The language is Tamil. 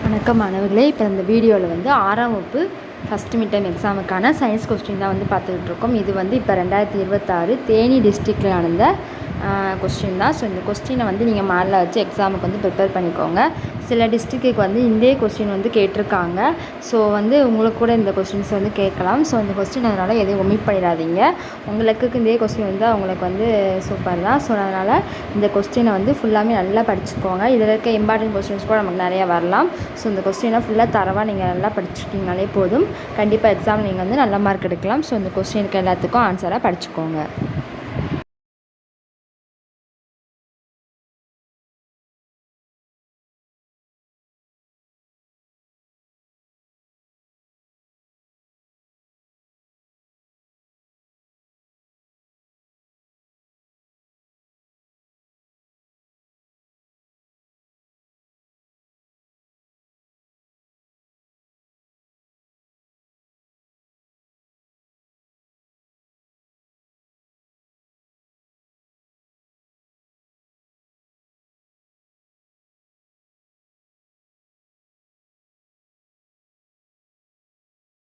வணக்கம் மாணவர்களே. இப்போ இந்த வீடியோவில் வந்து 6ஆம் வகுப்பு ஃபஸ்ட் மிட் டைம் எக்ஸாமுக்கான சயின்ஸ் கொஸ்டின் தான் வந்து பார்த்துக்கிட்டு இருக்கோம். இது வந்து இப்போ 2026 தேனி டிஸ்ட்ரிக்டில் நடந்த கொஸ்டின் தான். ஸோ இந்த கொஸ்டினை வந்து நீங்கள் மாடலில் வச்சு எக்ஸாமுக்கு வந்து ப்ரிப்பேர் பண்ணிக்கோங்க. சில டிஸ்ட்ரிக்ட்டுக்கு வந்து இந்த கொஸ்டின் வந்து கேட்டிருக்காங்க. ஸோ வந்து உங்களுக்கு கூட இந்த கொஸ்டின்ஸ் வந்து கேட்கலாம். ஸோ இந்த கொஸ்டின் அதனால் எதையும் ஒமிட் பண்ணிடாதீங்க. உங்களுக்கு இந்த கொஸ்டின் வந்து அவங்களுக்கு வந்து சூப்பர் தான். ஸோ அதனால் இந்த கொஸ்டினை வந்து ஃபுல்லாமே நல்லா படிச்சுக்கோங்க. இதில் இருக்க இம்பார்ட்டன்ட் கொஸ்டின்ஸ் கூட நமக்கு நிறையா வரலாம். ஸோ இந்த கொஸ்டினை ஃபுல்லாக தரவாக நீங்கள் நல்லா படிச்சுக்கிங்கனாலே போதும். கண்டிப்பாக எக்ஸாம் நீங்கள் வந்து நல்ல மார்க் எடுக்கலாம். ஸோ இந்த கொஸ்டினுக்கு எல்லாத்துக்கும் ஆன்சராக படிச்சுக்கோங்க.